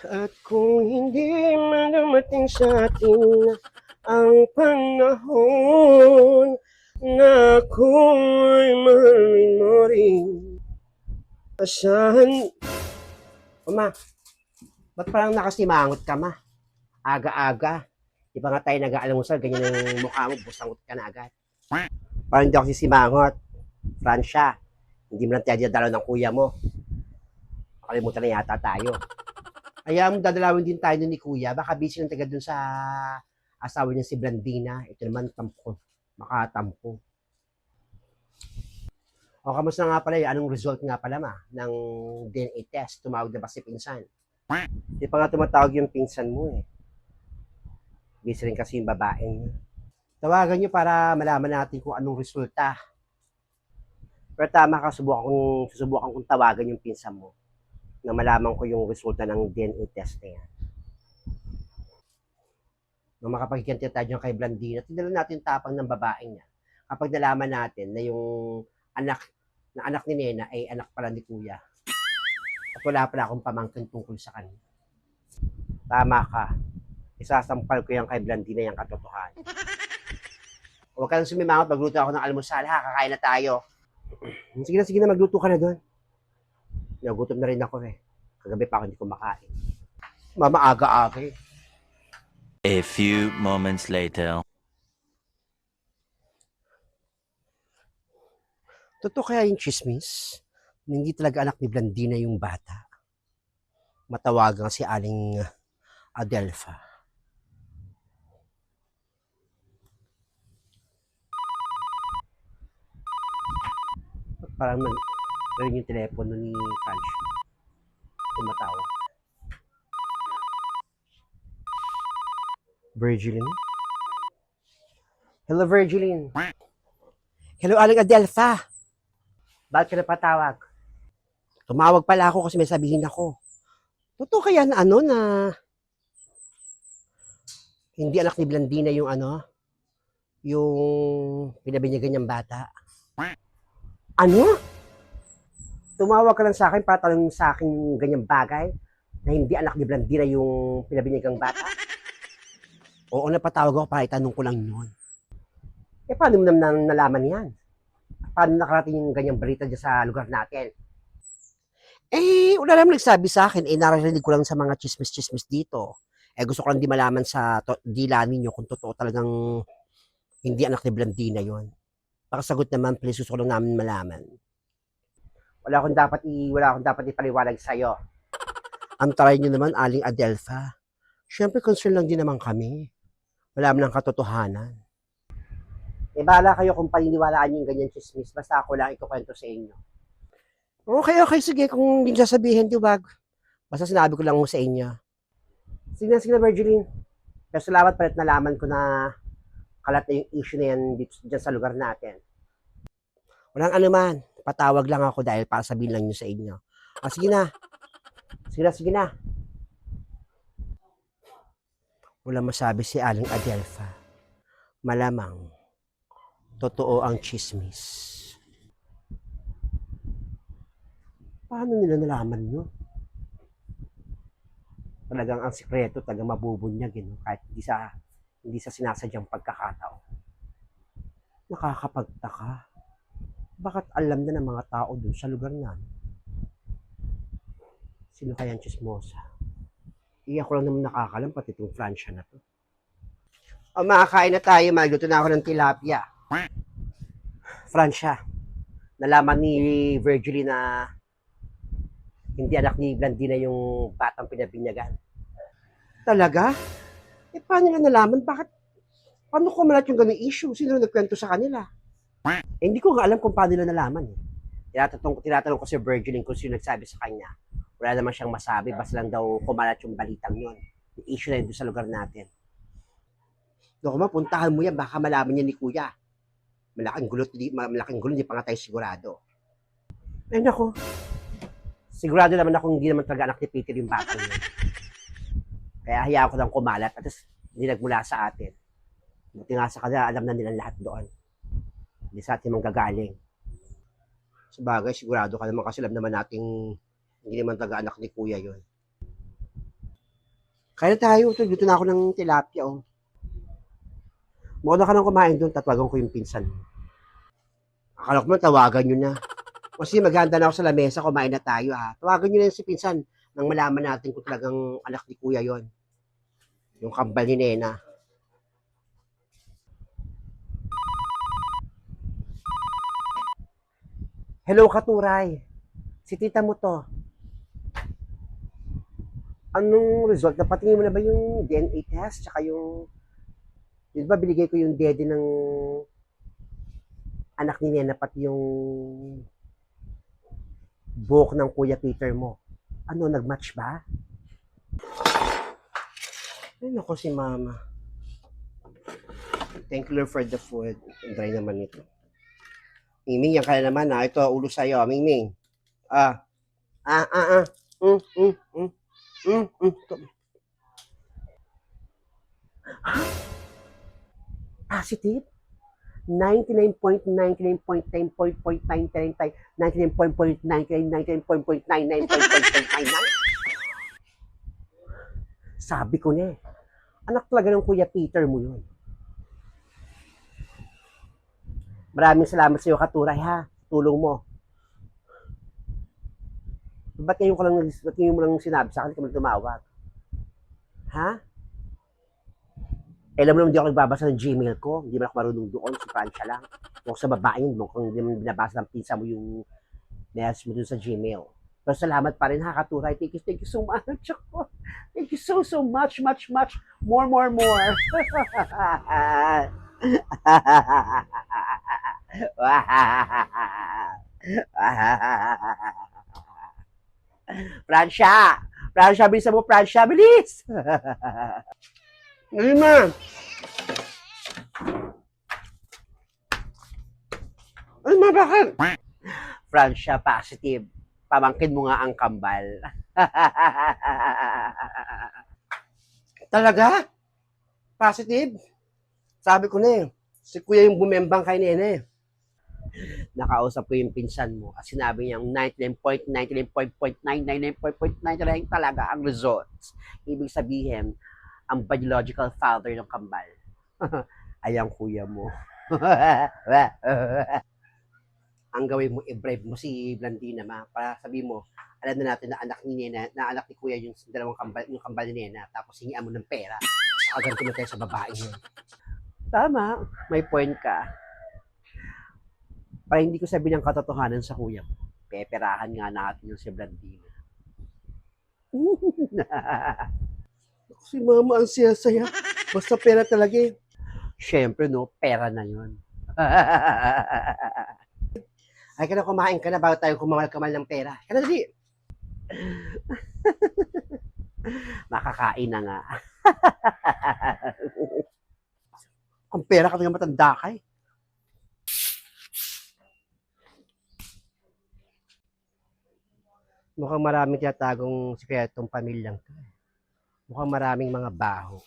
At kung hindi man dumating sa atin ang panahon na ako'y mahalin mo rin. Asahan... O ma, ba't parang nakasimangot ka ma? Aga-aga. Di ba nga tayo nag-aalangusan, ganyan ang mukha mo, busangot ka na agad. Parang hindi ako sisimangot. Fransya, hindi mo lang tayo dadalaw ng kuya mo. Nakalimutan na yata tayo. Kaya mo dadalawin din tayo ni kuya. Baka busy ng taga dun sa asawa niya si Blandina. Ito naman, tampo. Makatampo. O, kamusta nga pala yun? Anong result nga pala ma ng DNA test? Tumawag na ba si pinsan? Di pa nga tumatawag yung pinsan mo eh. Busy rin kasi yung babaeng yun. Tawagan nyo para malaman natin kung anong resulta. Pero tama ka, susubukan kong tawagan yung pinsan mo na malaman ko yung resulta ng DNA test na yan. Nung makapagkikanta tayo kay Blandina, tignan natin tapang ng babaeng niya. Kapag nalaman natin na yung anak ni Nena ay anak pala ni Kuya. At wala pala akong pamangkin tungkol sa kanya. Tama ka. Isasampal ko yan kay Blandina yung katotohanan. Huwag ka nang sumimangot, magluto ako ng almusal ha, kakain na tayo. Sige na, magluto ka na doon. Nagutom na rin ako eh. Kagabi pa ako hindi kumakain. Mama, aga-aga eh. A few moments later. Totoo kaya yung chismis? Hindi talaga anak ni Blandina yung bata. Matawagan si Aling Adelpha. Parang rin yung telepono ni Franch. Tumatawag. Virgilin? Hello, Virgilin. Hello, Aling Adelpha. Bakit ka napatawag? Tumawag pala ako kasi may sabihin ako. Totoo kaya na na hindi anak ni Blandina yung yung pinabinyagan niyang bata? Ano? Tumawag ka lang sa akin para tanong sa akin yung ganyang bagay na hindi anak ni Blandina yung pinabinyagang bata? Oo, napatawag ako para itanong ko lang yun. Eh, paano mo naman nalaman yan? Paano nakarating yung ganyang balita dyan sa lugar natin? Eh, wala naman nagsabi sa akin. Eh, narinig ko lang sa mga chismis-chismis dito. Eh, gusto ko lang di malaman sa dila ninyo kung totoo talagang hindi anak ni Blandina yon. Pakasagot naman, please, gusto ko lang namin malaman. Wala akong dapat ipaliwanag sa'yo. Antaray nyo naman, Aling Adelpha. Siyempre, concern lang din naman kami. Wala man ang katotohanan. Eh, bahala kayo kung paniniwalaan yung ganyan chismis. Basta ako lang ikukwento sa inyo. Okay, sige. Kung hindi sasabihin, di wag. Basta sinabi ko lang mo sa inyo. Sige na, Virgiline. Pero salamat palit nalaman ko na kalat na yung issue na yan dyan sa lugar natin. Walang anuman. Patawag lang ako dahil para sabihin lang nyo sa inyo. Sige na. Sige na. Wala masabi si Aling Adelpha. Malamang, totoo ang chismis. Paano nila nalaman nyo? Talagang ang sikreto, talagang mabubunyag, kahit hindi sa sinasadyang pagkakataon. Nakakapagtaka. Bakit alam na ng mga tao dun sa lugar namin? Sino kaya ang chismosa? Iyak ko lang naman nakakalam, pati itong Fransya na to. O, makakain na tayo, magluto na ako ng tilapia. Fransya, nalaman ni Virgil na hindi anak ni Blandina yung batang pinabinyagan. Talaga? Eh, paano nila nalaman? Paano ko malat yung ganung issue? Sino nagkwento sa kanila? Eh, hindi ko nga alam kung paano nila nalaman. Tinatanong ko si Virgil kung sino nagsabi sa kanya. Wala naman siyang masabi, basta lang daw kumalat yung balitang yon. Yung issue na yun sa lugar natin. Doon ko puntahan mo yan, baka malaman niya ni Kuya. Malaking gulo, hindi pa nga tayo sigurado. Ay nako, sigurado naman akong hindi naman talaga anak ni Peter yung batang yun. Kaya hayaan ko lang kumalat at hindi nagmula sa atin. Buti nga sa kanila, alam na nilang lahat doon. Hindi sa atin manggagaling. Sabagay, sigurado ka naman kasi alam naman nating hindi naman talaga anak ni Kuya yun. Kaya tayo, ito, dito na ako ng tilapia, oh. Muna ka nang kumain doon, tatawagan ko yung pinsan mo. Akala ko man tawagan nyo na. Kasi maganda na ako sa lamesa, kumain na tayo, ha. Tawagan nyo na yun si pinsan nang malaman natin kung talagang anak ni kuya yon, yung kambal ni Nena. Hello, Katuray. Si tita mo to. Anong result? Napatingin mo na ba yung DNA test? Tsaka yung, yun ba binigay ko yung dede ng anak ni Nena, pati yung buhok ng Kuya Peter mo. Ano, nag-match ba? Ay, naku si Mama. Thank you Lord for the food. Ang dry naman ito. Mingming, yan ka na naman, ha. Ito, ulo sa'yo, Mingming. Ah, ah, ah, ah. Mm, mm, mm, mm, mm. Positive? 99.999.99.99.99.99.99. Sabi ko na eh. Anak talaga ng Kuya Peter mo yun. Maraming salamat sa iyo, Katuray, ha. Tulong mo. Ba't ngayon mo lang sinabi sa akin, hindi ka tumawag? Ha? Alam mo naman, hindi ako nagbabasa ng Gmail ko. Hindi mo ako marunong doon. Si Francia lang. Kung sa babae yun, kung hindi mo binabasa ng pinsa mo yung message mo doon sa Gmail. Pero salamat pa rin, ha, Katuray. Thank you so much. Thank you so much, much. More. Francia, bilisan mo, Francia, bilis! Ngayon na! Ay, bakit? Francia, positive. Pamangkin mo nga ang kambal. Talaga? Positive? Sabi ko na eh. Si kuya yung bumembang kay Nene. Nakausap ko yung pinsan mo at sinabi niya 99.99.999.9 talaga ang results. Ibig sabihin, ang biological father ng kambal ay ang kuya mo. Ang gawin mo, i-bribe mo si Blandina, ma, para sabi mo, alam na natin na anak ni Nena, na anak ni kuya yung dalawang kambal, yung kambal ni Nena, tapos hingian mo ng pera. Agad ko na tayo sa babae yun. Tama, may point ka. Para hindi ko sabihin ang katotohanan sa kuya ko, peperahan nga natin yung si Blandina. Si mama ang saya-saya. Basta pera talaga eh. Siyempre no, pera na yun. Ay ka na, kumain ka na bago tayo kumamal-kamal ng pera. Kaya dali. Makakain na nga. Ang pera ka nga matanda ka eh. Mukhang maraming tinatagong sikretong pamilyang to. Mukhang maraming mga baho.